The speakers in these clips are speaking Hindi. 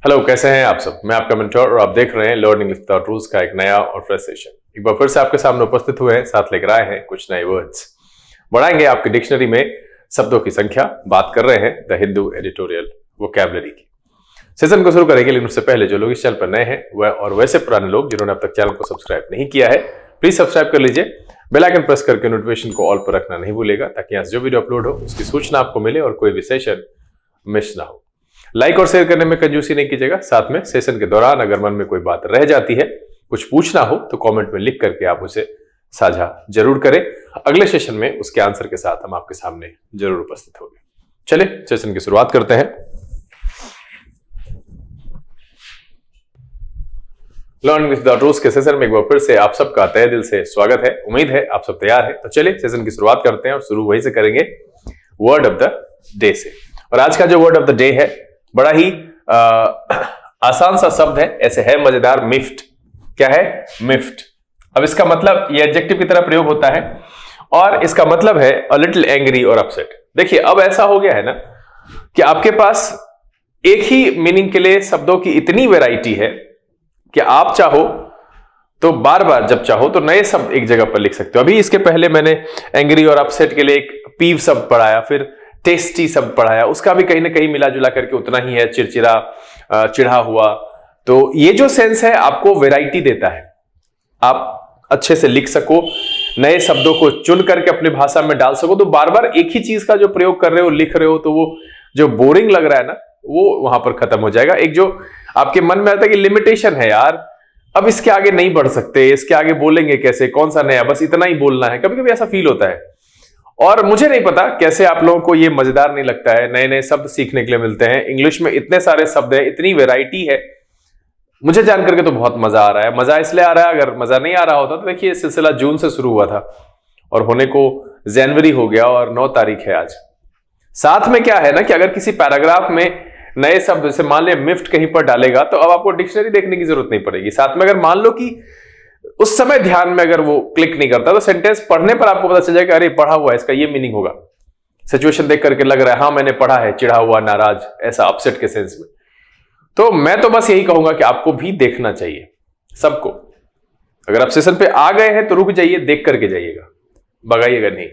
हेलो, कैसे हैं आप सब। मैं आपका मेंटर और आप देख रहे हैं लर्निंग विदाउट रूल्स का एक नया और फ्रेश सेशन। एक बार फिर से आपके सामने उपस्थित हुए हैं, साथ लेकर आए हैं कुछ नए वर्ड्स। बढ़ाएंगे आपकी डिक्शनरी में शब्दों की संख्या। बात कर रहे हैं द हिंदू एडिटोरियल वोकैबुलरी की। सेशन को शुरू करेंगे, लेकिन उससे पहले जो लोग इस चैनल पर नए हैं वह और वैसे पुराने लोग जिन्होंने अब तक चैनल को सब्सक्राइब नहीं किया है, प्लीज सब्सक्राइब कर लीजिए। बेल आइकन प्रेस करके नोटिफिकेशन को ऑल पर रखना नहीं भूलेगा, ताकि यहाँ से जो वीडियो अपलोड हो उसकी सूचना आपको मिले और कोई भी सेशन मिस ना हो। लाइक और शेयर करने में कंजूसी नहीं कीजिएगा। साथ में सेशन के दौरान अगर मन में कोई बात रह जाती है, कुछ पूछना हो, तो कमेंट में लिख करके आप उसे साझा जरूर करें। अगले सेशन में उसके आंसर के साथ हम आपके सामने जरूर उपस्थित होंगे। चलिए सेशन की शुरुआत करते हैं। लर्निंग विदाउट रूल्स के सेशन में एक बार फिर से आप सबका तहे दिल से स्वागत है। उम्मीद है आप सब तैयार हैं। तो चलिए सेशन की शुरुआत करते हैं और शुरू वहीं से करेंगे वर्ड ऑफ द डे से। और आज का जो वर्ड ऑफ द डे है बड़ा ही आसान सा शब्द है, ऐसे है मजेदार, मिफ्ट। क्या है? मिफ्ट। अब इसका मतलब ये एडजेक्टिव की तरह प्रयोग होता है और इसका मतलब है अ लिटिल एंग्री और अपसेट। देखिए, अब ऐसा हो गया है ना कि आपके पास एक ही मीनिंग के लिए शब्दों की इतनी वैरायटी है कि आप चाहो तो बार बार जब चाहो तो नए शब्द एक जगह पर लिख सकते हो। अभी इसके पहले मैंने एंग्री और अपसेट के लिए एक पीव शब्द पढ़ाया, फिर टेस्टी शब्द पढ़ाया, उसका भी कहीं ना कहीं मिला जुला करके उतना ही है, चिड़चिड़ा, चिढ़ा हुआ। तो ये जो सेंस है आपको वैरायटी देता है, आप अच्छे से लिख सको, नए शब्दों को चुन करके अपनी भाषा में डाल सको। तो बार बार एक ही चीज का जो प्रयोग कर रहे हो, लिख रहे हो, तो वो जो बोरिंग लग रहा है ना, वो वहां पर खत्म हो जाएगा। एक जो आपके मन में आता है कि लिमिटेशन है यार, अब इसके आगे नहीं बढ़ सकते, इसके आगे बोलेंगे कैसे, कौन सा नया, बस इतना ही बोलना है, कभी कभी ऐसा फील होता है। और मुझे नहीं पता कैसे आप लोगों को ये मजेदार नहीं लगता है। नए नए शब्द सीखने के लिए मिलते हैं, इंग्लिश में इतने सारे शब्द हैं, इतनी वैरायटी है, मुझे जान करके तो बहुत मजा आ रहा है। मजा इसलिए आ रहा है, अगर मजा नहीं आ रहा होता तो देखिए सिलसिला जून से शुरू हुआ था और होने को जनवरी हो गया और 9 तारीख है आज। साथ में क्या है ना कि अगर किसी पैराग्राफ में नए शब्द, जैसे मान लिया मिफ्ट कहीं पर डालेगा, तो अब आपको डिक्शनरी देखने की जरूरत नहीं पड़ेगी। साथ में अगर मान लो कि उस समय ध्यान में अगर वो क्लिक नहीं करता, तो सेंटेंस पढ़ने पर आपको पता चल जाएगा, अरे पढ़ा हुआ है, इसका ये मीनिंग होगा। सिचुएशन देख करके लग रहा है हाँ मैंने पढ़ा है, चिढ़ा हुआ, नाराज, ऐसा अपसेट के सेंस में। तो मैं तो बस यही कहूंगा कि आपको भी देखना चाहिए सबको। अगर आप सेशन पे आ गए हैं तो रुक जाइए, देख करके जाइएगा, भगाइएगा नहीं।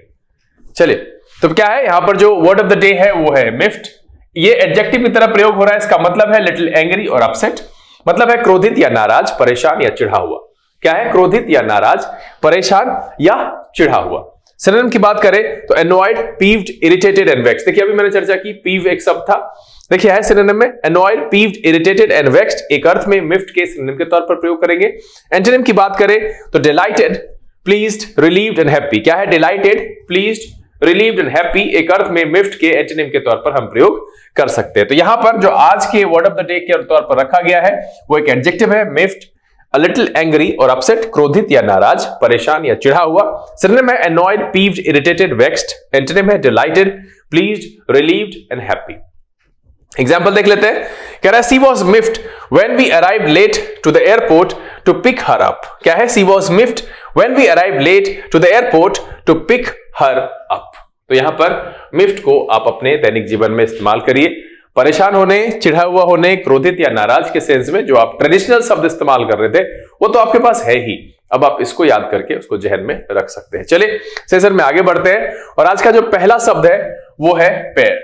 चलिए, तो क्या है यहां पर जो वर्ड ऑफ द डे है वो है मिफ्ट। ये एडजेक्टिव की तरह प्रयोग हो रहा है। इसका मतलब है लिटिल एंग्री और अपसेट, मतलब है क्रोधित या नाराज, परेशान या चिढ़ा हुआ। क्या है? क्रोधित या नाराज, परेशान या चिढ़ा हुआ। सिनोनिम की बात करें तो एनोयड, पीव्ड, इरिटेटेड एंड वेक्स्ड। देखिए अभी मैंने चर्चा की, पीव एक शब्द था, देखिए है सिनोनिम में एनोयड, पीव्ड, इरिटेटेड एंड वेक्स्ड। एक अर्थ में मिफ्ट के सिनोनिम के तौर पर प्रयोग करेंगे। एंटोनिम की बात करें तो dilated, pleased, relieved and happy. क्या है? Dilated, pleased, relieved and happy एक अर्थ में मिफ्ट के एंटोनिम के तौर पर हम प्रयोग कर सकते हैं। तो यहां पर जो आज के वर्ड ऑफ द डे के तौर पर रखा गया है वो एक एडजेक्टिव है, मिफ्ट, a little angry और upset, क्रोधित या नाराज, परेशान या चिढ़ा हुआ। सिनोनिम है annoyed, peeved, irritated, vexed। Antonym है delighted, pleased, relieved and happy। Example देख लेते हैं। कह रहा है she was miffed when we arrived late to the airport to pick her up। क्या है? she was miffed when we arrived late to the airport to pick her up। तो यहां पर मिफ्ट को आप अपने दैनिक जीवन में इस्तेमाल करिए। परेशान होने, चिढ़ा हुआ होने, क्रोधित या नाराज के सेंस में जो आप ट्रेडिशनल शब्द इस्तेमाल कर रहे थे वो तो आपके पास है ही, अब आप इसको याद करके उसको जहन में रख सकते हैं। चलिए सेशन में आगे बढ़ते हैं और आज का जो पहला शब्द है वो है पेयर।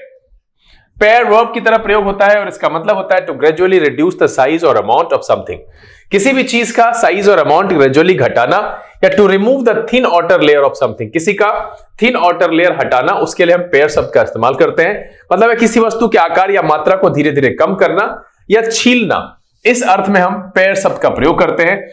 पेयर वर्ब की तरह प्रयोग होता है और इसका मतलब होता है to gradually reduce the size or amount of something. किसी भी चीज का साइज और अमाउंट ग्रेजुअली घटाना, या to remove the thin outer layer of something, किसी का थिन आउटर लेयर हटाना, उसके लिए हम पेयर शब्द का इस्तेमाल करते हैं। मतलब है किसी वस्तु के आकार या मात्रा को धीरे धीरे कम करना या छीलना, इस अर्थ में हम पेयर शब्द का प्रयोग करते हैं।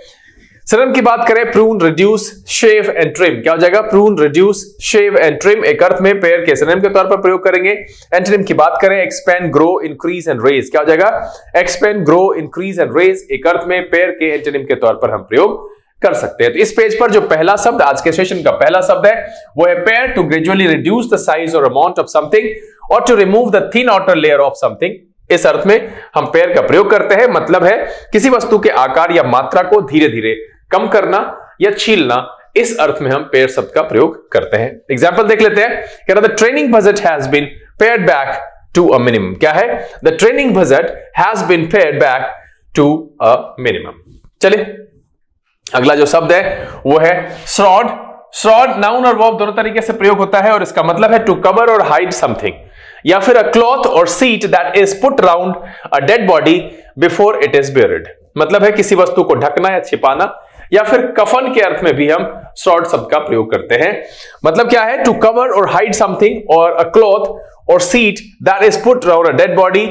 सिनोनिम की बात करें prune, reduce, shave and trim. क्या हो जाएगा? Prune, reduce, shave and trim एक अर्थ में पेयर के सिनोनिम के तौर पर प्रयोग करेंगे। एंटोनिम की बात करें expand, grow, increase and raise. क्या हो जाएगा? Expand, grow, increase and raise एक अर्थ में पेयर के एंटोनिम के तौर पर हम प्रयोग कर सकते हैं। तो इस पेज पर जो पहला शब्द, आज के सेशन का पहला शब्द है वो है pare. To gradually reduce the size or amount of something और to remove the thin outer layer of something, इस अर्थ में हम पेयर का प्रयोग करते हैं। मतलब है किसी वस्तु के आकार या मात्रा को धीरे धीरे कम करना या छीलना, इस अर्थ में हम पेयर शब्द का प्रयोग करते हैं। एग्जाम्पल देख लेते हैं। The training budget has been pared back to a minimum. क्या है? The training budget has been pared back to a minimum. चलिए अगला जो शब्द है वो है श्रॉड. श्रॉड नाउन और वर्ब दोनों तरीके से प्रयोग होता है और इसका मतलब है to cover or hide something, या फिर a cloth or sheet that is put around a dead body before it is buried. मतलब है किसी वस्तु को ढकना या छिपाना, या फिर कफन के अर्थ में भी हम श्रॉड शब्द का प्रयोग करते हैं. मतलब क्या है? To cover or hide something और a cloth or sheet that is put around a dead body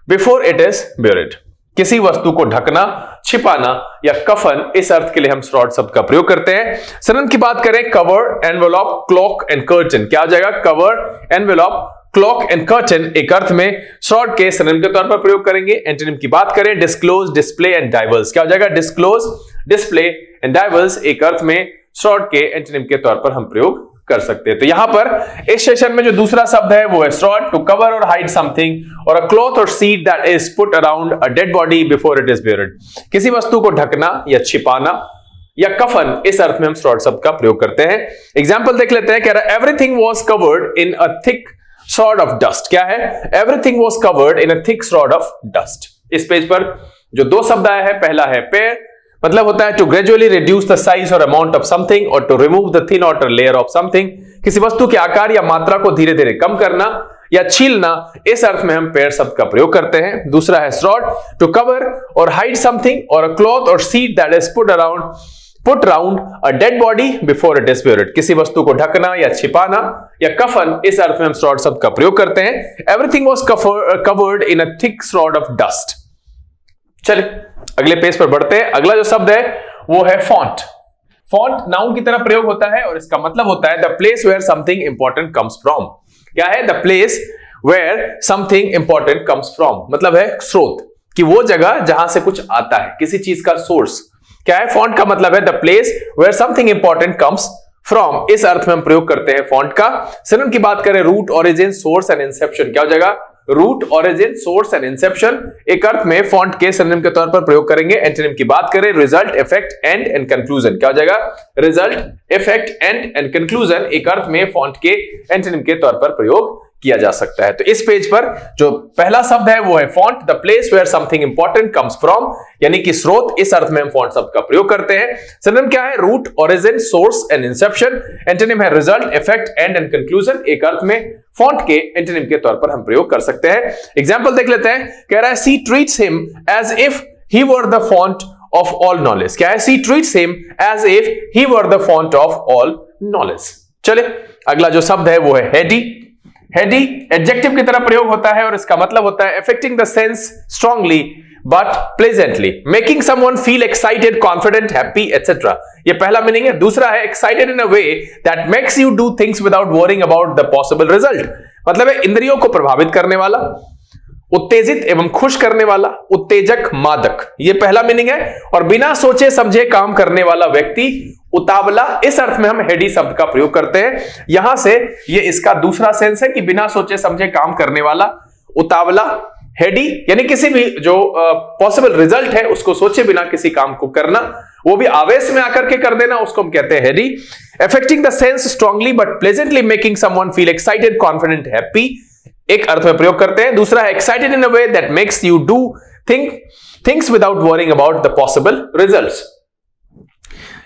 before it is buried. किसी वस्तु को ढकना, छिपाना या कफन, इस अर्थ के लिए हम श्रॉड शब्द का प्रयोग करते हैं. सिनोनिम की बात करें, cover, envelope, clock and curtain. क्या हो जाएगा? Cover, envelope, clock and curtain एक अर्थ में श्रॉड के सिनोनिम के तौर पर प्रयोग करेंगे. एंटोनिम की बात करें, डिस्क्लोज, डिस्प्ले एंड डाइवर्स. क्या हो जाएगा? डिस्क्लोज, डिस्प्ले एंड डाइवर्स एक अर्थ में श्रॉड के एंटोनिम के तौर पर हम प्रयोग कर सकते हैं. तो यहां पर इस सेशन में जो दूसरा शब्द है वो है shroud. To cover or hide something और a cloth or sheet that is put around a dead body before it is buried. किसी वस्तु को ढकना या छिपाना या कफन, इस अर्थ में हम श्रॉड शब्द का प्रयोग करते हैं. एग्जांपल देख लेते हैं. कह रहा है everything was covered in a thick shroud of dust. क्या है? Everything was covered in a thick shroud of dust. इस पेज पर जो दो शब्द आया है, पहला है पेयर, मतलब होता है to gradually reduce the size or amount of something और to remove the thin outer layer of something. किसी वस्तु के आकार या मात्रा को धीरे धीरे कम करना या छीलना, इस अर्थ में हम पेयर शब्द का प्रयोग करते हैं. दूसरा है shroud. To cover or hide something और a cloth or sheet that is put around a dead body before it is buried. किसी वस्तु को ढकना या छिपाना या कफन, इस अर्थ में हम श्रॉड शब्द का प्रयोग करते हैं. Everything was covered in a thick shroud of dust. चलिए अगले पेज पर बढ़ते हैं. अगला जो शब्द है वो है फॉन्ट. फॉन्ट नाउन की तरह प्रयोग होता है और इसका मतलब होता है the place where something important comes from. क्या है? The place where something important comes from. मतलब है स्रोत, कि वो जगह जहां से कुछ आता है, किसी चीज का सोर्स. क्या है? फॉन्ट का मतलब है the place where something important comes from. इस अर्थ में हम प्रयोग करते हैं फॉन्ट का. सिनोनिम की बात करें, root, origin, source and inception. क्या हो जाएगा? Root, origin, source and inception एक अर्थ में फॉन्ट के सिनोनिम के तौर पर प्रयोग करेंगे. एंटोनिम की बात करें, result, effect, and and conclusion. क्या हो जाएगा? Result, effect, and and conclusion एक अर्थ में फॉन्ट के एंटोनिम के तौर पर प्रयोग किया जा सकता है. तो इस पेज पर जो पहला शब्द है वो है font. The place where something important comes from, यानी कि स्रोत, इस अर्थ में हम फॉन्ट शब्द का प्रयोग करते हैं. सिनोनिम क्या है? Root, origin, source and inception. Antonym है result, effect, and and conclusion एक अर्थ में फॉन्ट के एंटोनिम के तौर पर हम प्रयोग कर सकते हैं. एग्जांपल देख लेते हैं. कह रहा है she treats him as if he were the font of all knowledge. क्या है? She treats him as if he were the font of all knowledge. चलिए अगला जो शब्द है वो है हेडी. हेडी एडजेक्टिव की तरह प्रयोग होता है और इसका मतलब होता है affecting the sense strongly but pleasantly, making someone feel excited, confident, happy etcetera. ये पहला मीनिंग है. दूसरा है excited in a way that makes you do things without worrying about the possible result. मतलब है इंद्रियों को प्रभावित करने वाला, उत्तेजित एवं खुश करने वाला, उत्तेजक, मादक. ये पहला मीनिंग है. और बिना सोचे समझे काम करने वाला व्यक्ति, उतावला, इस अर्थ में हम हेडी शब्द का प्रयोग करते हैं. यहां से ये इसका दूसरा सेंस है कि बिना सोचे समझे काम करने वाला, उतावला, हेडी, यानी किसी भी जो पॉसिबल रिजल्ट है उसको सोचे बिना किसी काम को करना, वो भी आवेश में आकर के कर देना, उसको हम कहते हैं Heidi. Affecting the sense strongly but pleasantly, making someone feel excited, confident, happy एक अर्थ में प्रयोग करते हैं. दूसरा है excited in a way that makes you do things without worrying about the possible results.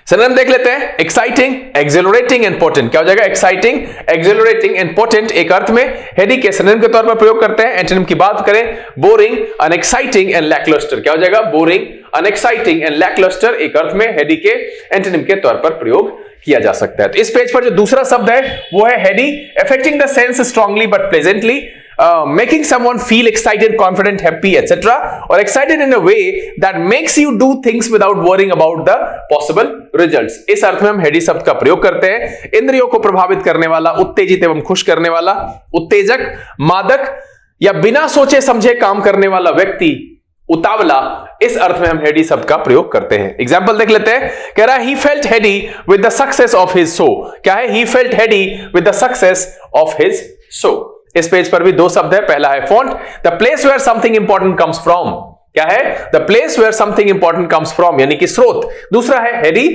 Synonym देख लेते हैं. Exciting, accelerating and potent. क्या हो जाएगा? एक्साइटिंग, एक्सिलरेटिंग एंड पोटेंट एक अर्थ में हेडी के सिनोनिम के तौर पर प्रयोग करते हैं. एंटोनिम की बात करें, बोरिंग, अनएक्साइटिंग एंड लैकलस्टर. क्या हो जाएगा? बोरिंग, अनएक्साइटिंग एंड लैकलस्टर एक अर्थ में हेडी के एंटोनिम के तौर पर प्रयोग किया जा सकता है. तो इस पेज पर जो दूसरा शब्द है वो है heady. Affecting the sense strongly but pleasantly, making someone feel excited, confident, happy, etc. और excited in a way that makes you do things without worrying about the possible results. इस अर्थ में हम हेडी शब्द का प्रयोग करते हैं. इंद्रियों को प्रभावित करने वाला, उत्तेजित एवं खुश करने वाला, उत्तेजक, मादक या बिना सोचे समझे काम करने वाला व्यक्ति, उतावला, इस अर्थ में हम हेडी शब्द का प्रयोग करते हैं. एग्जाम्पल देख लेते हैं. कह रहा है he felt heady with the success of his show. क्या है? he felt heady with the success of his show. इस पेज पर भी दो शब्द है. पहला है font. The place where something important comes from. क्या है? The place where something important comes from, यानी कि स्रोत। दूसरा है heady,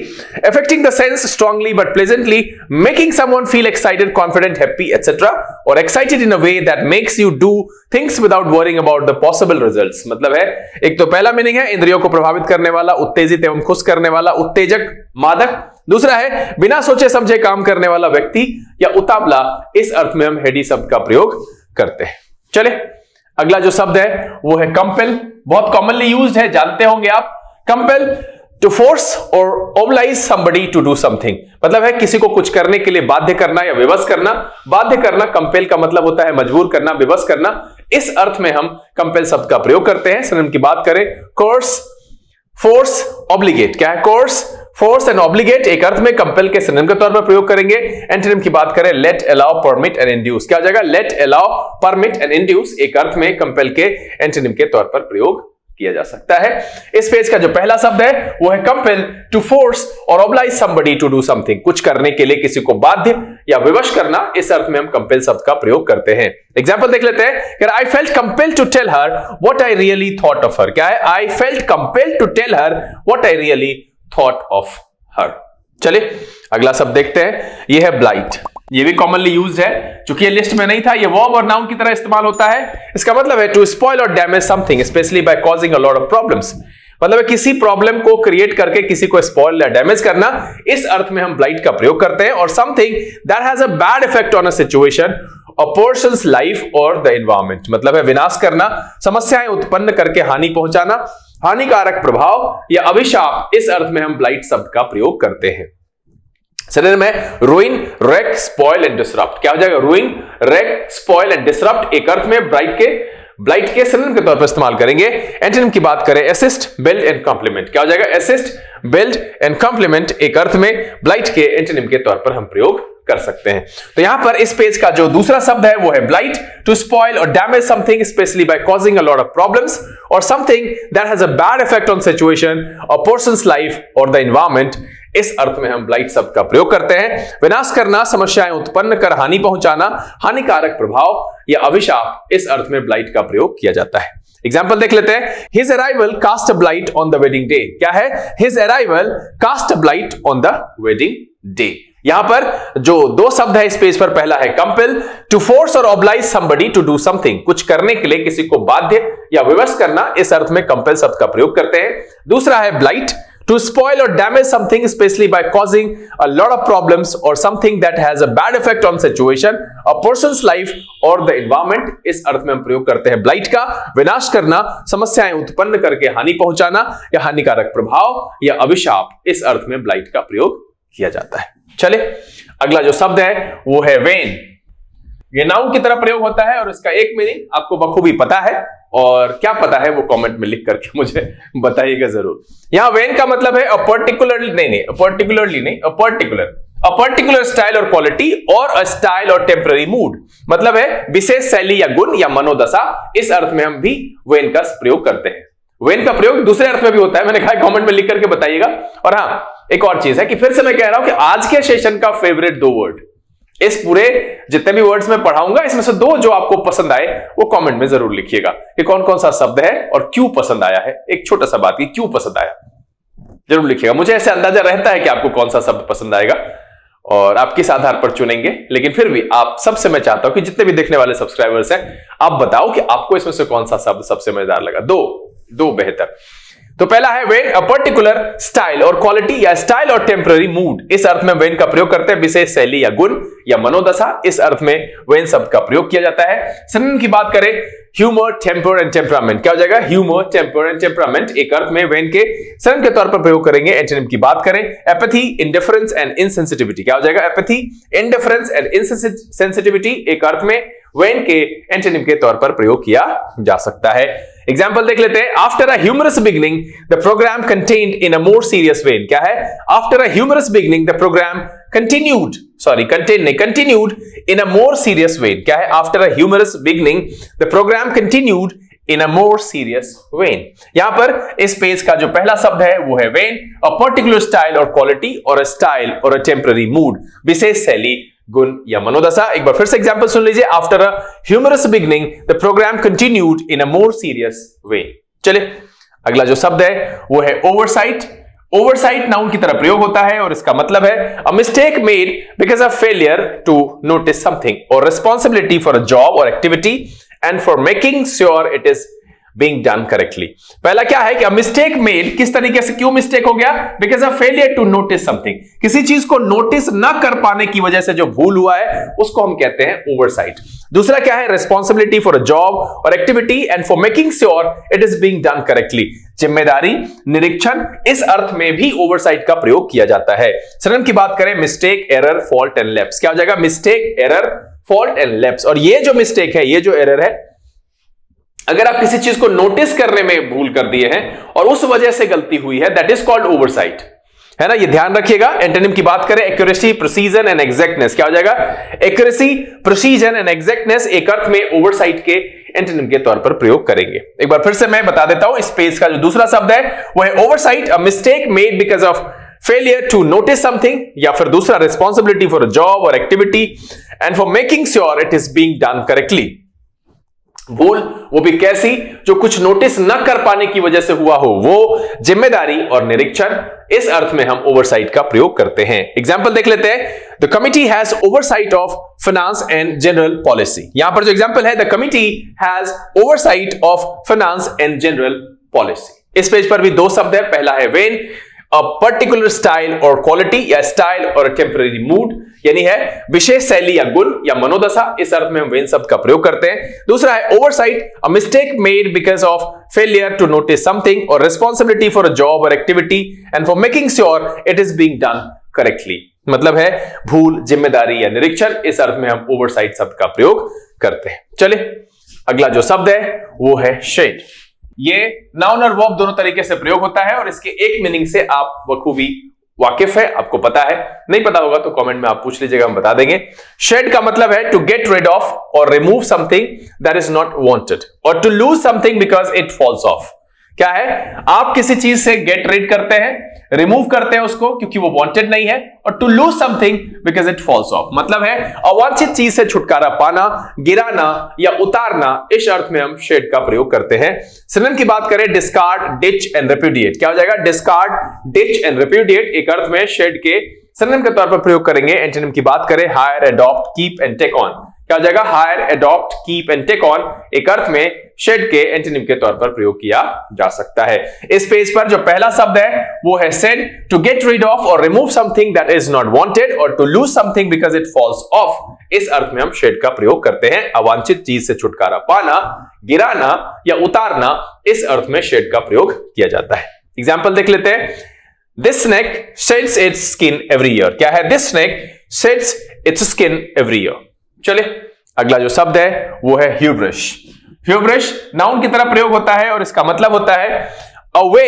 affecting the sense strongly but pleasantly, making someone feel excited, confident, happy etcetera, और excited in a way that makes you do things without worrying about the possible results. मतलब है, एक तो पहला मीनिंग है इंद्रियों को प्रभावित करने वाला, उत्तेजित एवं खुश करने वाला, उत्तेजक, मादक। दूसरा है बिना सोचे समझे काम करने वाला व्यक्ति या उतावला। इस अर्थ में हम हेडी शब्द का प्रयोग करते हैं। चले, अगला जो शब्द है वो है कंपेल। बहुत कॉमनली यूज्ड है, जानते होंगे आप। Compel, to force or oblige somebody to do something, मतलब है किसी को कुछ करने के लिए बाध्य करना या विवश करना। बाध्य करना कंपेल का मतलब होता है मजबूर करना, विवश करना। इस अर्थ में हम कंपेल शब्द का प्रयोग करते हैं। सिनोनिम की बात करें, कोर्स, फोर्स, ऑब्लिगेट। क्या है? कोर्स, फोर्स एंड ऑब्लिगेट एक अर्थ में कंपेल के सिनोनिम के तौर पर प्रयोग करेंगे। एंटोनिम की बात करें, let, allow, permit and induce. क्या हो जाएगा? Let, allow, permit and induce एक अर्थ में कंपेल के एंटोनिम के तौर पर प्रयोग किया जा सकता है। इस पेज का जो पहला शब्द है वो है compel, to force or oblige somebody to do something, कुछ करने के लिए किसी को बाध्य या विवश करना। इस अर्थ में हम कंपेल शब्द का प्रयोग करते हैं। एग्जांपल देख लेते हैं। I felt compelled to tell her what I really thought of her. क्या है? I felt compelled to tell her what I really thought of her. चलिए अगला शब्द देखते हैं। यह है ब्लाइट। ये भी कॉमनली यूज्ड है, चूंकि ये लिस्ट में नहीं था, ये वर्ब और नाउन की तरह इस्तेमाल होता है। इसका मतलब है टू स्पॉइल और damage something especially by causing a lot of problems, मतलब है किसी प्रॉब्लम को क्रिएट करके किसी को स्पॉइल या डैमेज करना। इस अर्थ में हम ब्लाइट का प्रयोग करते हैं। और something that has a bad effect on a situation, a person's life और द एनवायरमेंट, मतलब है विनाश करना, समस्याएं उत्पन्न करके हानि पहुंचाना, हानिकारक प्रभाव या अभिशाप। इस अर्थ में हम ब्लाइट शब्द का प्रयोग करते हैं। सिनोनिम है ruin, wreck, spoil and disrupt. क्या हो जाएगा? Ruin, wreck, spoil and disrupt एक अर्थ में ब्लाइट के सिनोनिम के तौर पर इस्तेमाल करेंगे। एंटोनिम की बात करें, असिस्ट, बिल्ड एंड कॉम्प्लीमेंट। क्या हो जाएगा? असिस्ट, बिल्ड एंड कॉम्प्लीमेंट एक अर्थ में ब्लाइट के एंटोनिम के तौर पर हम प्रयोग कर सकते हैं। तो यहां पर इस पेज का जो दूसरा शब्द है वो है ब्लाइट, टू स्पॉइल और damage something especially by causing a lot of problems और something that has a bad effect on situation, a person's life और द एनवायरमेंट। इस अर्थ में हम ब्लाइट शब्द का प्रयोग करते हैं। विनाश करना, समस्याएं उत्पन्न कर हानि पहुंचाना, हानिकारक प्रभाव या अभिशाप। इस अर्थ में ब्लाइट का प्रयोग किया जाता है। एग्जाम्पल देख लेते हैं। His arrival cast a blight on the wedding day। क्या है? His arrival cast a blight on the wedding day। यहां पर जो दो शब्द है इस पेज पर, पहला है compel, to force or oblige somebody to do something, कुछ करने के लिए किसी को बाध्य या विवश करना। इस अर्थ में कंपेल शब्द का प्रयोग करते हैं। दूसरा है blight, to spoil or damage something especially by causing a lot of problems or something that has a bad effect on situation, a person's life or the environment। इस अर्थ में हम प्रयोग करते हैं ब्लाइट का। विनाश करना, समस्याएं उत्पन्न करके हानि पहुंचाना या हानिकारक प्रभाव या अभिशाप। इस अर्थ में ब्लाइट का प्रयोग किया जाता है। चले अगला जो शब्द है वो है वेन। ये नाउन की तरह प्रयोग होता है और इसका एक मीनिंग आपको बखूबी पता है, और क्या पता है वो कमेंट में लिख करके मुझे बताइएगा जरूर। यहां वेन का मतलब है अ पर्टिकुलर स्टाइल और क्वालिटी और अ स्टाइल और टेम्पररी मूड, मतलब है विशेष शैली या गुण या मनोदशा। इस अर्थ में हम भी वेन का प्रयोग करते हैं। वेन का प्रयोग दूसरे अर्थ में भी होता है, मैंने कहा कमेंट में लिख करके बताइएगा। और हाँ, एक और चीज है कि फिर से मैं कह रहा हूं कि आज के सेशन का फेवरेट दो वर्ड, इस पूरे जितने भी वर्ड्स मैं पढ़ाऊंगा इसमें से दो जो आपको पसंद आए वो कमेंट में जरूर लिखिएगा कि कौन कौन सा शब्द है और क्यों पसंद आया है। एक छोटा सा बात, क्यों पसंद आया जरूर लिखिएगा। मुझे ऐसे अंदाजा रहता है कि आपको कौन सा शब्द पसंद आएगा और आप किस आधार पर चुनेंगे, लेकिन फिर भी आप सबसे मैं चाहता हूं कि जितने भी देखने वाले सब्सक्राइबर्स हैं आप बताओ कि आपको इसमें से कौन सा शब्द सबसे मजेदार लगा। दो बेहतर। तो पहला है वेन, अ पर्टिकुलर स्टाइल और क्वालिटी या स्टाइल और टेम्पररी मूड। इस अर्थ में वेन का प्रयोग करते हैं विशेष शैली या गुण या मनोदशा। इस अर्थ में वेन शब्द का प्रयोग किया जाता है। सिनोनिम की बात करें, ह्यूमर, टेम्पर एंड टेम्परामेंट। क्या हो जाएगा? ह्यूमर, टेम्पर एंड टेम्परामेंट एक अर्थ में वेन के सिनोनिम के तौर पर प्रयोग करेंगे। एंटोनिम की बात करें, एपैथी, इंडिफरेंस एंड इनसेंसिटिविटी। क्या हो जाएगा? एपैथी, इंडिफरेंस एंड इनसेंसिटिविटी एक अर्थ में वेन के एंटोनिम के तौर पर प्रयोग किया जा सकता है। एग्जाम्पल देख लेते हैं। After a humorous beginning the programme continued in a more serious vein. क्या है? After a humorous beginning the programme continued in a more serious vein. क्या है? After a humorous beginning the programme continued in a more serious vein. यहां पर इस पेज का जो पहला शब्द है वो है वेन, अ पर्टिकुलर स्टाइल और क्वालिटी और अ स्टाइल और अ टेम्पररी मूड, विशेष शैली, गुण या मनोदशा। एक बार फिर से एग्जांपल सुन लीजिए। After a humorous beginning the programme continued in a more serious vein. चलिए अगला जो शब्द है वो है ओवरसाइट। ओवरसाइट नाउन की तरह प्रयोग होता है और इसका मतलब है a mistake made because of failure to notice something और responsibility for a job or activity and for making sure it is being done correctly. पहला क्या है कि अ मिस्टेक मेड, किस तरीके से, क्यों मिस्टेक हो गया? Because of failure to notice something, किसी चीज को नोटिस ना कर पाने की वजह से जो भूल हुआ है उसको हम कहते हैं ओवरसाइट। दूसरा क्या है? Responsibility for a job or activity and for making sure it is being done correctly, जिम्मेदारी, निरीक्षण, इस अर्थ में भी ओवरसाइट का प्रयोग किया जाता है। सिनोनिम की बात करें, mistake, error, fault and lapse. क्या हो जाएगा? Mistake, error, fault and lapse. और ये जो मिस्टेक है, ये जो एरर है, अगर आप किसी चीज को नोटिस करने में भूल कर दिए हैं और उस वजह से गलती हुई है, दैट इज कॉल्ड ओवरसाइट, है ना। ये ध्यान रखिएगा। एंटोनिम की बात करें, एक्यूरेसी, प्रिसीजन एंड एग्जैक्टनेस। क्या हो जाएगा? एक्यूरेसी, प्रिसीजन एंड एग्जैक्टनेस एक अर्थ में ओवरसाइट के एंटोनिम के तौर पर प्रयोग करेंगे। एक बार फिर से मैं बता देता हूं, इस पेज का जो दूसरा शब्द है वो है oversight, a mistake made because of failure to notice something, या फिर दूसरा responsibility for a job or activity and for making sure it is being done correctly. भूल, वो भी कैसी? जो कुछ नोटिस न कर पाने की वजह से हुआ हो, वो जिम्मेदारी और निरीक्षण, इस अर्थ में हम ओवरसाइट का प्रयोग करते हैं। एग्जांपल देख लेते हैं। The committee has oversight of finance and general policy. यहां पर जो एग्जांपल है, the committee has oversight of finance and general policy. इस पेज पर भी दो शब्द है। पहला है व्हेन अ पर्टिकुलर स्टाइल और क्वालिटी, या स्टाइल और टेम्पररी मूड, यानी है विशेष शैली या गुण या मनोदशा, इस अर्थ में हम वेन शब्द का प्रयोग करते हैं। दूसरा है oversight, a mistake made because of failure to notice something और responsibility for a job or activity and for making sure it is being done correctly. मतलब है भूल, जिम्मेदारी या निरीक्षण, इस अर्थ में हम ओवरसाइट शब्द का प्रयोग करते हैं। चलिए अगला जो शब्द है वो है शेड। ये नाउन और वर्ब दोनों तरीके से प्रयोग होता है और इसके एक मीनिंग से आप बखूबी वाकिफ है, आपको पता है। नहीं पता होगा तो कमेंट में आप पूछ लीजिएगा, हम बता देंगे। शेड का मतलब है टू गेट रिड ऑफ और remove something that is not wanted, और to lose something because it falls off. क्या है? आप किसी चीज से गेट रिड करते हैं, रिमूव करते हैं उसको क्योंकि वो वांटेड नहीं है, और to lose something because it falls off, मतलब है अवांछित चीज से छुटकारा पाना, गिराना या उतारना, इस अर्थ में हम शेड का प्रयोग करते हैं। सिनोनिम की बात करें, डिस्कार्ड, डिच एंड रिप्यूडिएट। क्या हो जाएगा? डिस्कार्ड, डिच एंड रिप्यूडिएट एक अर्थ में शेड के सिनोनिम के तौर पर प्रयोग करेंगे। एंटोनिम की बात करें, hire, adopt, keep and take on. क्या हो जाएगा? Hire, adopt, keep and take on एक अर्थ में शेड के एंटोनिम के तौर पर प्रयोग किया जा सकता है। इस पेज पर जो पहला शब्द है वो है shed, to get rid of और remove something that is not wanted, और to lose something because it falls off, इस अर्थ में हम शेड का प्रयोग करते हैं। अवांछित चीज से छुटकारा पाना, गिराना या उतारना, इस अर्थ में शेड का प्रयोग किया जाता है। एग्जाम्पल देख लेते हैं। This snake shades it's skin every year. क्या है? This snake shades it's skin every year. चलिए अगला जो शब्द है वो है ह्यूब्रिश। ह्यूब्रिश नाउन की तरह प्रयोग होता है और इसका मतलब होता है अ वे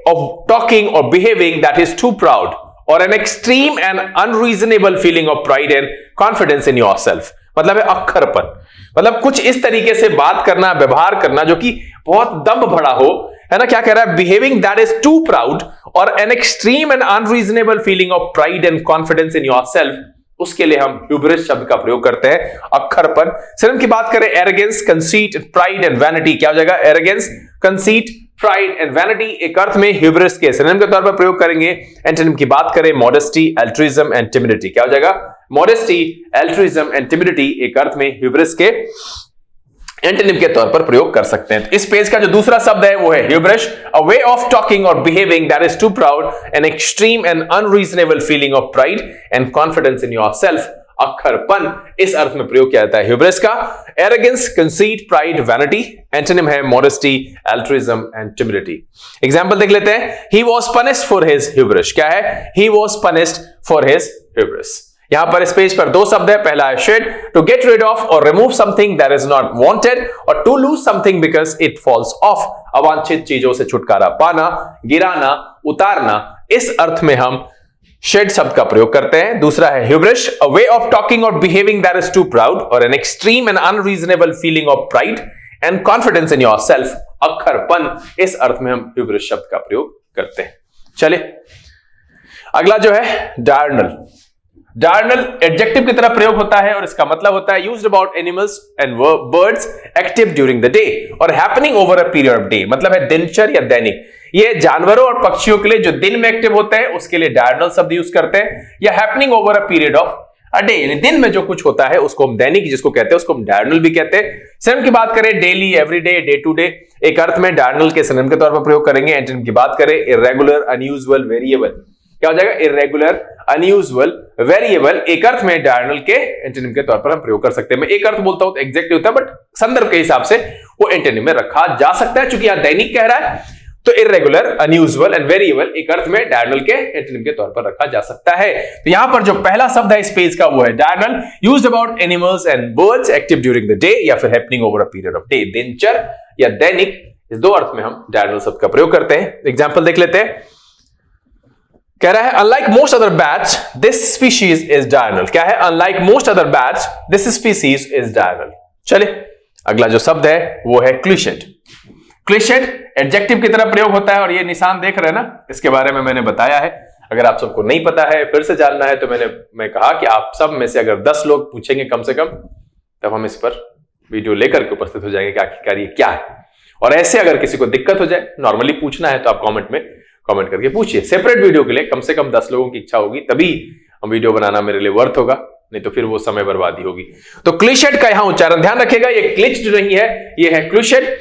ऑफ टॉकिंग और behaving that is too proud और an extreme and unreasonable feeling of pride and confidence in yourself. मतलब है अक्खरपन, मतलब कुछ इस तरीके से बात करना, व्यवहार करना जो कि बहुत दम्भ भरा हो, है ना। क्या कह रहा है? Behaving that is too proud और an extreme and unreasonable feeling of pride and confidence in yourself, उसके लिए हम ह्यूब्रिस शब्द का प्रयोग करते हैं, अक्खरपन। सिनोनिम की बात करें, arrogance, conceit, pride and vanity. क्या हो जाएगा? Arrogance, conceit, pride and vanity एक अर्थ में ह्यूब्रिस के सिनोनिम के तौर पर प्रयोग करेंगे। एंटोनिम की बात करें, मॉडेस्टी, एल्ट्रुइज्म एंड टिमिडिटी। क्या हो जाएगा? मॉडेस्टी, एल्ट्रुइज्म एंड टिमिडिटी एक अर्थ में ह्यूब्रिस के एंटोनिम के तौर पर प्रयोग कर सकते हैं। इस पेज का जो दूसरा शब्द है वो है hubris, a way of talking और behaving that is too proud, an extreme and unreasonable feeling of pride and confidence in yourself, अक्खरपन, इस अर्थ में प्रयोग किया जाता है ह्यूब्रिस का। Arrogance, conceit, pride, vanity, antonym है modesty, altruism and timidity. Example देख लेते हैं। He was punished for his hubris. क्या है? He was punished for his hubris. यहां पर इस पेज पर दो शब्द है। पहला है shed, to get rid of और remove something that is not wanted, और to lose something because it falls off, अवांछित चीजों से छुटकारा पाना, गिराना, उतारना, इस अर्थ में हम शेड शब्द का प्रयोग करते हैं। दूसरा है hubris, a way of talking और behaving that is too proud और an extreme and unreasonable feeling of pride and confidence in yourself, अक्खरपन, इस अर्थ में हम ह्यूब्रिश शब्द का प्रयोग करते हैं। चलिए अगला जो है डायरनल। डायरनल एडजेक्टिव की तरह प्रयोग होता है और इसका मतलब होता है used about animals and birds active during the day और happening over a period of day, मतलब है दिनचर या दैनिक। ये जानवरों और पक्षियों के लिए जो दिन में एक्टिव होते हैं उसके लिए डायरनल शब्द यूज करते हैं, या happening over a period of a day, यानी दिन में जो कुछ होता है उसको हम दैनिक जिसको कहते हैं उसको हम डायरनल भी कहते हैं। सिनोनिम की बात करें daily, everyday, day to day, एक अर्थ में डायरनल के सिनोनिम के तौर पर प्रयोग करेंगे। एंटोनिम की बात करें इर्रेगुलर, अनयूजुअल, वेरिएबल, क्या हो जाएगा इर्रेगुलर, अनयूजुअल, वेरिएबल, एक अर्थ में डायरनल के एंटोनिम के तौर पर हम प्रयोग कर सकते हैं। मैं एक अर्थ बोलता हूं तो एग्जैक्ट होता है, बट संदर्भ के हिसाब से वो एंटोनिम में रखा जा सकता है। चूंकि यहां दैनिक कह रहा है तो इर्रेगुलर, अनयूजुअल एंड वेरिएबल एक अर्थ में डायरनल के एंटोनिम के तौर पर रखा जा सकता है। तो यहां पर जो पहला शब्द है इस पेज का वो है diurnal, used about animals and birds active during the day या फिर happening over a period of day. दिनचर या दैनिक, इस दो अर्थ में हम डायरनल शब्द का प्रयोग करते हैं। एग्जांपल देख लेते हैं। कह रहा है unlike most other bats this species is diurnal. क्या है? Unlike most other bats this species is diurnal. चलिए अगला जो शब्द है वो है क्लिशेड। क्लिशेड एडजेक्टिव की तरह प्रयोग होता है और ये निशान देख रहे हैं ना, इसके बारे में मैंने बताया है। अगर आप सबको नहीं पता है, फिर से जानना है, तो मैं कहा कि आप सब में से अगर 10 लोग पूछेंगे कम से कम, तब हम इस पर वीडियो लेकर के उपस्थित हो जाएंगे कि आखिरकार ये क्या है। और ऐसे अगर किसी को दिक्कत हो जाए, नॉर्मली पूछना है तो आप कमेंट करके पूछिए। सेपरेट वीडियो के लिए कम से कम 10 लोगों की इच्छा होगी तभी हम वीडियो बनाना मेरे लिए वर्थ होगा, नहीं तो फिर वो समय बर्बादी होगी। तो क्लिशेड का यहां उच्चारण ध्यान रखिएगा, ये क्लिच्ड नहीं है, ये है क्लिशेड,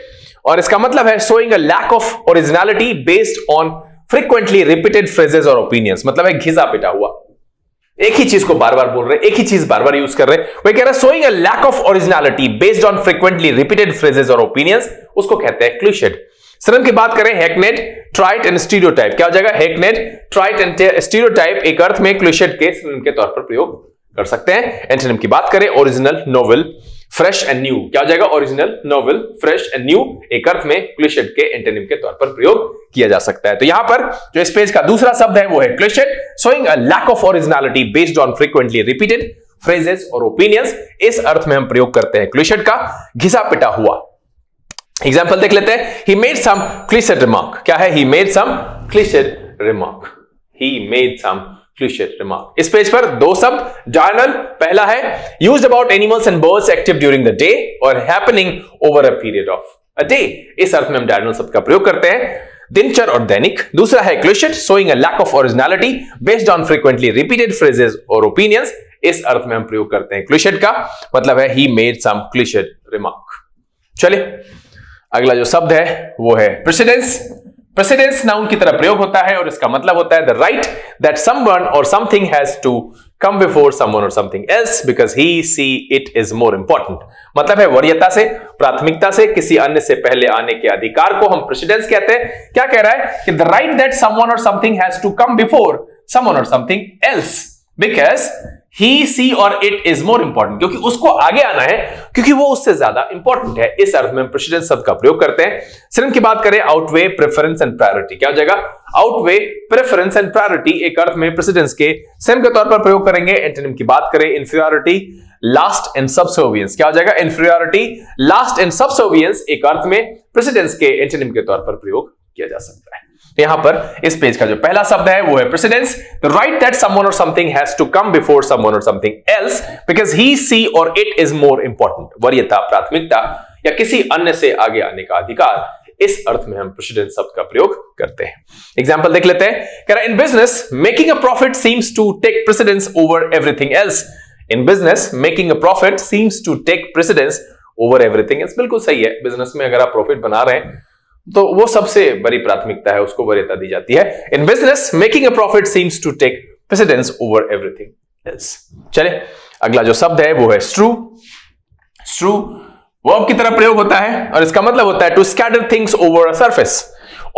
और इसका मतलब है showing a lack of originality based on frequently repeated phrases or opinions, मतलब है घिसा पिटा हुआ, एक ही चीज को बार बार बोल रहे, एक ही चीज बार बार यूज कर रहे। वही कह रहा है showing a lack of originality based on frequently repeated phrases or opinions, उसको कहते हैं क्लिशेड। सिनोनिम की बात करें हैकनेड, ट्राइट एंड स्टीरियोटाइप, क्या हो जाएगा हैकनेड, ट्राइट एंड स्टीरियोटाइप एक अर्थ में क्लिशेड के सिनोनिम के तौर पर प्रयोग कर सकते हैं। एंटोनिम की बात करें original, novel, fresh and new, क्या हो जाएगा original, novel, fresh and new एक अर्थ में क्लिशेड के एंटोनिम के तौर पर प्रयोग किया जा सकता है। तो यहां पर जो इस पेज का दूसरा शब्द है वो है clichéd, showing a lack of originality based on frequently repeated phrases or opinions, इस अर्थ में हम प्रयोग करते हैं क्लिशेड का, घिसा पिटा हुआ। एग्जाम्पल देख लेते हैं। He made some cliched remark, क्या है? He made some cliched remark, he made some cliched remark। इस पेज पर दो शब्द डायरनल, पहला है used about animals and birds active during the day और happening over a period of a day, इस अर्थ में हम डायरनल शब्द का प्रयोग करते हैं, दिनचर और दैनिक। दूसरा है clichéd, showing a lack of originality based on frequently repeated phrases और opinions, इस अर्थ में हम प्रयोग करते हैं क्लिशेड का, मतलब है he made some cliched remark। चलिए अगला जो शब्द है वो है प्रेसिडेंस। प्रेसिडेंस नाउन की तरह प्रयोग होता है और इसका मतलब होता है द राइट दैट समवन और something has to come before someone और something else because he she it is more important, मतलब है वरीयता से, प्राथमिकता से किसी अन्य से पहले आने के अधिकार को हम प्रेसिडेंस कहते हैं। क्या कह रहा है कि द राइट दैट समवन और something has to come before someone और something else because he she और इट इज मोर इंपॉर्टेंट, क्योंकि उसको आगे आना है, क्योंकि वो उससे ज्यादा इंपॉर्टेंट है। इस अर्थ में प्रेसिडेंस शब्द का प्रयोग करते हैं। सिनोनिम की बात करें आउटवे, प्रेफरेंस एंड प्रायोरिटी, क्या हो जाएगा आउटवे, प्रेफरेंस एंड प्रायोरिटी एक अर्थ में प्रेसिडेंस के सेम के तौर पर प्रयोग करेंगे। एंटोनिम की बात करें इंफीरियरिटी, लास्ट एंड सबसर्वियंस, क्या हो जाएगा इंफीरियरिटी, लास्ट एंड सबसर्वियंस एक अर्थ में प्रेसिडेंस के एंटोनिम के तौर पर प्रयोग किया जा सकता है। यहां पर इस पेज का जो पहला शब्द है वो है precedence, the right that someone और something has to come before someone और something else because he she और इट इज मोर इंपॉर्टेंट, वरीयता, प्राथमिकता या किसी अन्य से आगे आने का अधिकार, इस अर्थ में हम प्रेसिडेंस शब्द का प्रयोग करते हैं। एग्जांपल देख लेते हैं। कह रहा है in business making a profit seems to take precedence over everything else. In business making a profit seems to take precedence over everything else, बिल्कुल सही है। बिजनेस में अगर आप प्रॉफिट बना रहे हैं तो वो सबसे बड़ी प्राथमिकता है, उसको वरीयता दी जाती है। In business making a profit seems to take precedence over everything else. चलिए अगला जो शब्द है वो है स्ट्रू। स्ट्रू वर्ब की तरह प्रयोग होता है और इसका मतलब होता है to scatter things over a surface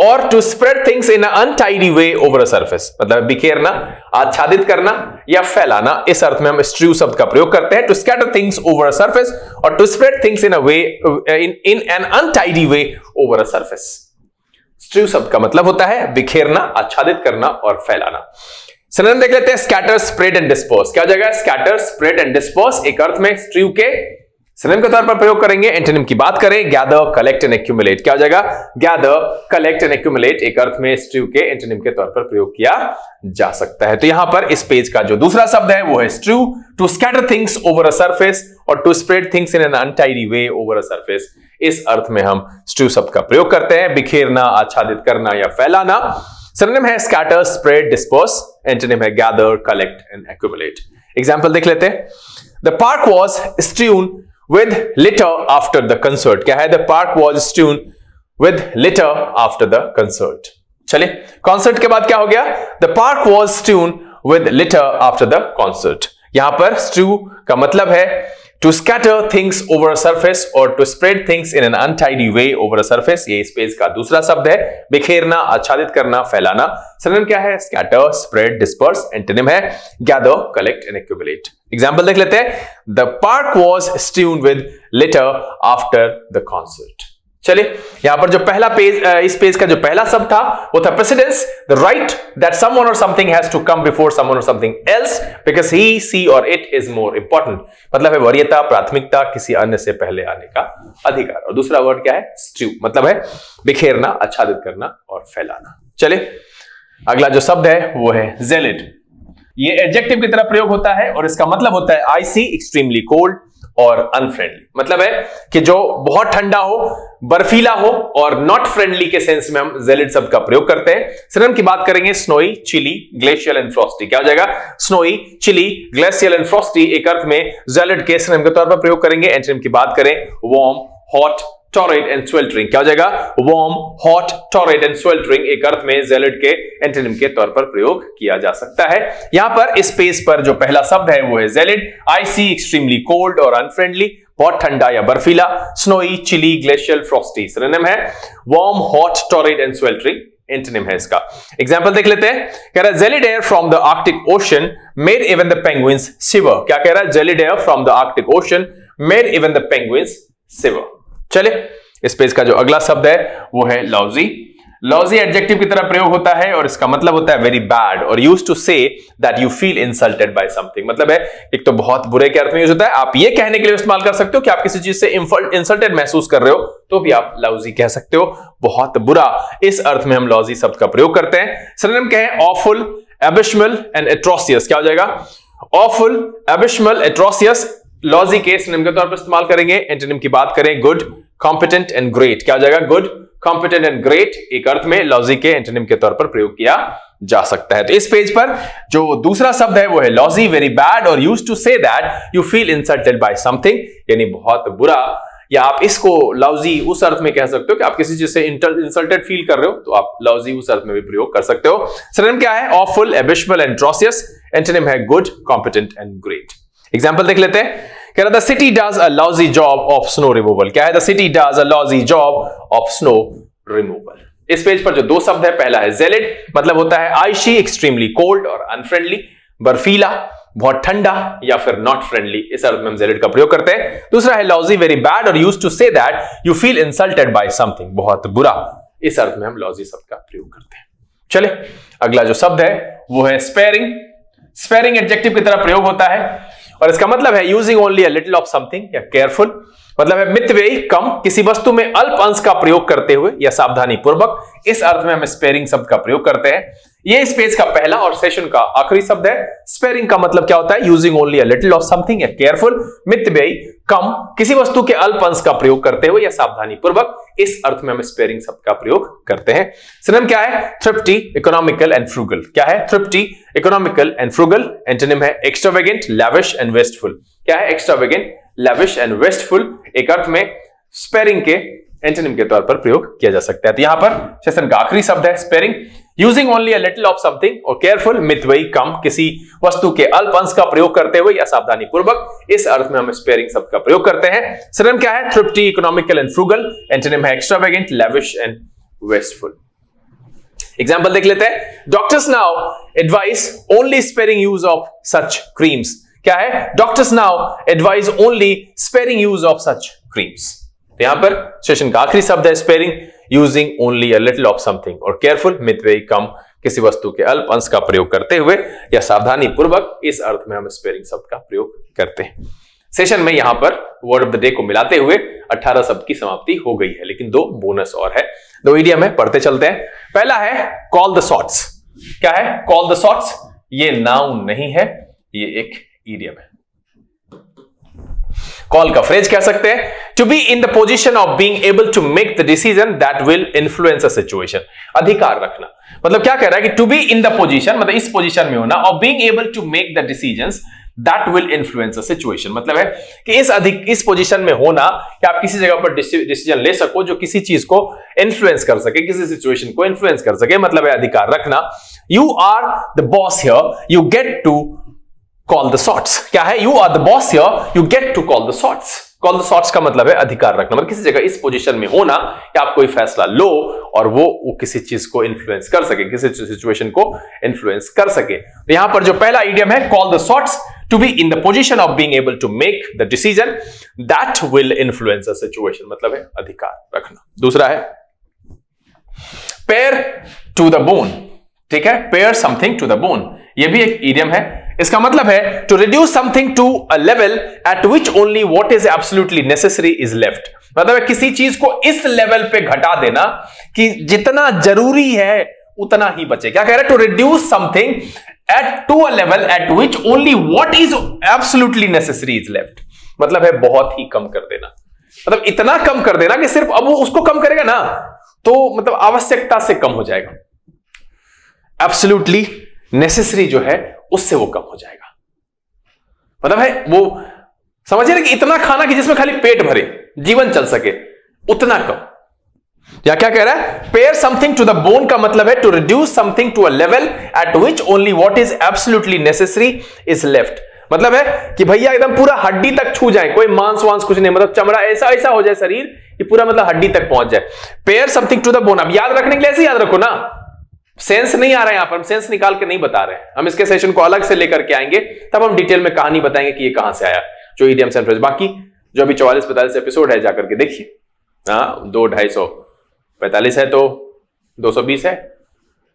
और to spread things in a untidy way over a surface, मतलब बिखेरना, आच्छादित करना या फैलाना, इस अर्थ में हम स्ट्रू शब्द का प्रयोग करते हैं। To scatter things over a surface और to spread things in a way in an untidy way over a surface. Strew शब्द का मतलब होता है बिखेरना, आच्छादित करना और फैलाना। सिनोनिम देख लेते हैं। स्कैटर, स्प्रेड एंड डिस्पर्स, क्या हो जाएगा स्कैटर, स्प्रेड एंड डिस्पर्स एक अर्थ में स्ट्रू के सिनोनिम के तौर पर प्रयोग करेंगे। एंटोनिम की बात करें, गैदर, कलेक्ट एंड एक्यूमुलेट। क्या हो जाएगा? गैदर, कलेक्ट एंड एक्यूमुलेट एक अर्थ में स्ट्रू के एंटोनिम के तौर पर प्रयोग किया जा सकता है। तो यहां पर इस पेज का जो दूसरा शब्द है वो है strew, to scatter things over a surface और to spread things in an untidy way over a surface. इस अर्थ में हम स्ट्रू शब्द का प्रयोग करते हैं, बिखेरना, आच्छादित करना या फैलाना। सिनोनिम है स्कैटर, स्प्रेड, डिस्पर्स। एंटोनिम है gather, collect and accumulate. Example देख लेते हैं। The park was strewn with litter after the concert। क्या है? The park was strewn with litter after the concert। चलिए, concert के बाद क्या हो गया? The park was strewn with litter after the concert। यहां पर strew का मतलब है to scatter things over a surface or to spread things in an untidy way over a surface। ये इस पेज का दूसरा शब्द है, बिखेरना, आच्छादित करना, फैलाना। सिनोनिम क्या है? scatter, spread, disperse। एंटोनिम है gather, collect and accumulate। Example देख लेते हैं। The park was strewn with litter after the concert। चलिए, यहां पर जो पहला पेज, इस पेज का जो पहला शब्द था वो था precedence, the right that someone और something has to come before someone और something else because he, she और इट इज मोर इंपॉर्टेंट। मतलब है वरीयता, प्राथमिकता, किसी अन्य से पहले आने का अधिकार। और दूसरा वर्ड क्या है? स्ट्रू, मतलब है बिखेरना, आच्छादित करना और फैलाना। चलिए, अगला जो शब्द है वो है जेलिड। ये एडजेक्टिव की तरह प्रयोग होता है और इसका मतलब होता है आइसी, एक्सट्रीमली कोल्ड और अनफ्रेंडली। मतलब है कि जो बहुत ठंडा हो, बर्फीला हो और नॉट फ्रेंडली के सेंस में हम जेलिड शब्द का प्रयोग करते हैं। सिनोनिम की बात करेंगे, snowy, chilly, glacial and frosty. क्या हो जाएगा? Snowy, chilly, glacial and frosty एक अर्थ में जेलिड के सिनोनिम के तौर पर प्रयोग करेंगे। एंटोनिम की बात करें, warm, hot, torrid and sweltering. क्या हो जाएगा? Warm, hot, torrid and sweltering एक अर्थ में जेलिड के एंटोनिम के तौर पर प्रयोग किया जा सकता है। यहां पर इस पेज पर जो पहला शब्द है वो है जेलिड, आइसी, एक्सट्रीमली कोल्ड और अनफ्रेंडली, बहुत ठंडा या बर्फीला, snowy, chilly, glacial, frosty. Synonym है warm, hot, torrid and sweltering. Antonym है इसका। एग्जांपल देख लेते हैं। कह रहा है gelid air from the Arctic ocean made even the penguins shiver. क्या कह रहा है? Gelid air from the Arctic ocean made even the penguins shiver. चलिए, इस पेज का जो अगला शब्द है वो है लॉजी। लॉजी एडजेक्टिव की तरह प्रयोग होता है और इसका मतलब होता है very bad or used to say that you feel insulted by something. मतलब है एक तो बहुत बुरे के अर्थ में यूज होता है, आप ये कहने के लिए इस्तेमाल कर सकते हो कि आप किसी चीज से इंसल्टेड महसूस कर रहे हो तो भी आप लॉजी कह सकते हो, बहुत बुरा। इस अर्थ में हम लॉजी शब्द का प्रयोग करते हैं। सिनोनिम क्या है? Awful, abysmal and atrocious. क्या हो जाएगा? ऑफुल, एबिशमल, एट्रोसियस लॉजी के सिनोनिम के तौर पर इस्तेमाल करेंगे। एंटोनिम की बात करें, गुड, कॉम्पिटेंट एंड ग्रेट। क्या हो जाएगा? गुड, कॉम्पिटेंट एंड ग्रेट एक अर्थ में लॉजी के एंटोनिम के तौर पर प्रयोग किया जा सकता है। तो इस पेज पर जो दूसरा शब्द है वो है lousy, very bad or used to say that you feel insulted by something, यानी बहुत बुरा। या आप इसको लॉजी उस अर्थ में कह सकते हो कि आप किसी चीज से इंसल्टेड फील कर रहे हो तो आप लॉजी उस अर्थ में भी प्रयोग कर सकते हो। सिनोनिम क्या है? Awful, abysmal and atrocious. Antonym है good, competent and great. Example देख लेते हैं। कह रहा है the city does a lousy job of snow removal. क्या है? The city does a lousy job of snow removal. इस पेज पर जो दो शब्द है, पहला है जेलिड, मतलब होता है आइशी, एक्सट्रीमली कोल्ड और अनफ्रेंडली, बर्फीला, बहुत ठंडा या फिर नॉट फ्रेंडली। इस अर्थ में हम जेलिड का प्रयोग करते हैं। दूसरा है lousy, very bad or used to say that you feel insulted by something, बहुत बुरा। इस अर्थ में हम लॉजी शब्द का प्रयोग करते हैं। चले, अगला जो शब्द है वो है स्पेयरिंग। स्पेयरिंग एडजेक्टिव की तरह प्रयोग होता है और इसका मतलब है using only a little of something या केयरफुल। मतलब है मितव्ययी, कम, किसी वस्तु में अल्प अंश का प्रयोग करते हुए या सावधानी पूर्वक। इस अर्थ में हम स्पेयरिंग शब्द का प्रयोग करते हैं। ये इस पेज का पहला और सेशन का आखिरी शब्द है। स्पेयरिंग का मतलब क्या होता है? Using only a little of something या केयरफुल, मितव्ययी, कम, किसी वस्तु के अल्प अंश का प्रयोग करते हुए या सावधानी पूर्वक। इस अर्थ में हम स्पेयरिंग शब्द का प्रयोग करते हैं। सिनोनिम क्या है? Thrifty, economical and frugal. क्या है? Thrifty, economical and frugal. Antonym है एक्स्ट्रावेगेंट, लैविश एंड वेस्टफुल। क्या है? एक्स्ट्रावेगेंट, लैविश एंड वेस्टफुल एक अर्थ में स्पेयरिंग के एंटोनिम के तौर पर प्रयोग किया जा सकता है। तो यहां पर सेशन का आखिरी शब्द है sparing. Using only a little of something और केयरफुल, मितव्ययी, कम, किसी वस्तु के अल्प अंश का प्रयोग करते हुए या सावधानी पूर्वक। इस अर्थ में हम स्पेयरिंग शब्द का प्रयोग करते हैं। सिनोनिम क्या है? Thrifty, economical and frugal. Antonym है extravagant, lavish and wasteful. Example देख लेते हैं। Doctors now advise only sparing use of such creams. क्या है? Doctors now advise only sparing use of such creams. यहां पर सेशन का आखिरी शब्द है sparing. Using only a little of something और केयरफुल, मितव्ययी, कम, किसी वस्तु के अल्प अंश का प्रयोग करते हुए या सावधानी पूर्वक। इस अर्थ में हम स्पेयरिंग शब्द का प्रयोग करते हैं। सेशन में यहां पर वर्ड ऑफ द डे को मिलाते हुए 18 शब्द की समाप्ति हो गई है, लेकिन 2 बोनस और है। 2 इडियम है, पढ़ते चलते हैं। पहला है कॉल द शॉट्स। क्या है कॉल द शॉट्स? ये नाउन नहीं है, ये एक इडियम है। कॉल का फ्रेज कह सकते हैं to be in the position of being able to make the decision that will influence a situation. अधिकार रखना मतलब क्या कह रहा है कि to be in the position मतलब इस पोजीशन में होना, और being able to make the decisions that will influence a situation मतलब है कि इस पोजीशन में होना कि आप किसी जगह पर डिसीजन ले सको जो किसी चीज को इन्फ्लुएंस कर सके, किसी सिचुएशन को इन्फ्लुएंस कर सके, मतलब है अधिकार रखना। You are the boss here, you get to call the shots. क्या है? You are the boss here, you get to call the shots. Call the shots का मतलब है अधिकार रखना, मतलब किसी जगह इस पोजीशन में होना कि आप कोई फैसला लो और वो किसी चीज को इन्फ्लुएंस कर सके, किसी सिचुएशन को इन्फ्लुएंस कर सके। तो यहां पर जो पहला इडियम है call the shots, to be in the position of being able to make the decision that will influence a situation मतलब है अधिकार रखना। दूसरा है पेयर टू द बोन। ठीक है, pare something to the bone, ये भी एक इडियम है। इसका मतलब है to reduce something to a level at which only what is absolutely necessary is left. मतलब है किसी चीज को इस लेवल पे घटा देना कि जितना जरूरी है उतना ही बचे। क्या कह रहा है? To reduce something at to a level at which only what is absolutely necessary is left. मतलब है बहुत ही कम कर देना, मतलब इतना कम कर देना कि सिर्फ अब वो उसको कम करेगा ना तो मतलब आवश्यकता से कम हो जाएगा, एब्सोल्युटली नेसेसरी जो है उससे वो कम हो जाएगा। मतलब है वो समझिए ना कि इतना खाना कि जिसमें खाली पेट भरे, जीवन चल सके, उतना कम। या क्या कह रहा है? Pare something to the bone का मतलब है to reduce something to a level at which only what is absolutely necessary is left. मतलब है कि भैया एकदम पूरा हड्डी तक छू जाए, कोई मांस वांस कुछ नहीं, मतलब चमड़ा ऐसा ऐसा हो जाए शरीर कि पूरा मतलब हड्डी तक पहुंच जाए। Pare something to the bone, अब याद रखने के लिए ऐसे याद रखो ना, सेंस नहीं आ रहा है यहां पर, हम सेंस निकाल के नहीं बता रहे हैं, हम इसके सेशन को अलग से लेकर के आएंगे, तब हम डिटेल में कहानी बताएंगे कि ये कहां से आया, जो इडियम्स एंड फ्रेज। बाकी जो अभी 44-45 एपिसोड है जाकर के देखिए। हाँ 2-250-45 है तो 220 है,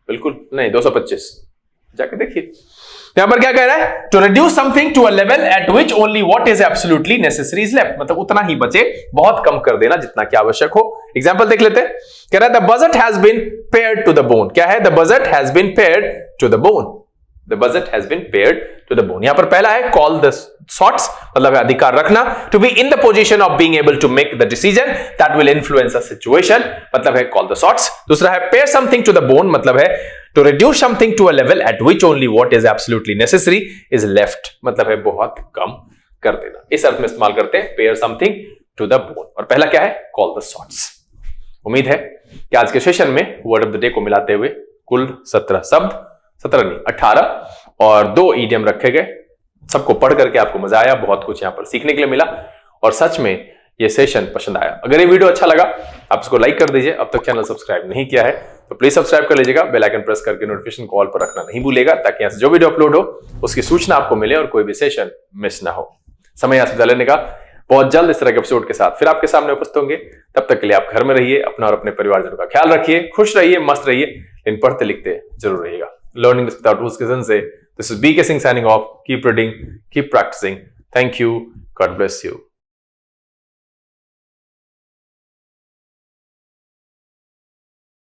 बिल्कुल नहीं 225 जाकर देखिए। यहां पर क्या कह रहा है? To reduce something to a level at which only what is absolutely necessary is left, मतलब उतना ही बचे, बहुत कम कर देना जितना कि आवश्यक हो। एग्जांपल देख लेते हैं। कह रहा है the budget has been pared to the bone. क्या है? The budget has been pared to the bone. The budget has been pared to the bone. यहां पर पहला है कॉल द शॉट्स, मतलब है अधिकार रखना, to be in the position of being able to make the decision that will influence a situation, मतलब है कॉल द शॉट्स। दूसरा है pare something to the bone, मतलब है to reduce something to a level at which only what is absolutely necessary is left, मतलब है बहुत कम कर देना। इस अर्थ में इस्तेमाल करते हैं pair something to the bone। और पहला क्या है? call the shots। उम्मीद है कि आज के सेशन में वर्ड ऑफ द डे को मिलाते हुए कुल 17 शब्द, 17 नहीं 18 और 2 इडियम रखे गए। सबको पढ़ करके आपको मजा आया, बहुत कुछ यहां पर सीखने के लिए मिला और सच में ये सेशन पसंद आया। अगर ये वीडियो अच्छा लगा आप इसको लाइक कर दीजिए। अब तक चैनल सब्सक्राइब नहीं किया है तो प्लीज सब्सक्राइब कर लीजिएगा, बेल आइकन प्रेस करके नोटिफिकेशन कॉल पर रखना नहीं भूलेगा, ताकि यहां से जो वीडियो अपलोड हो उसकी सूचना आपको मिले और कोई भी सेशन मिस ना हो। समय यहां से विदा लेने का। बहुत जल्द इस तरह के एपिसोड के साथ फिर आपके सामने उपस्थित होंगे। तब तक के लिए आप घर में रहिए, अपना और अपने परिवारजनों का ख्याल रखिए, खुश रहिए, मस्त रहिए, लेकिन पढ़ते लिखते जरूर रहिएगा। लर्निंग विदाउट रूल्स के से this is BK Singh signing off. Keep reading, keep practising. Thank you, god bless you.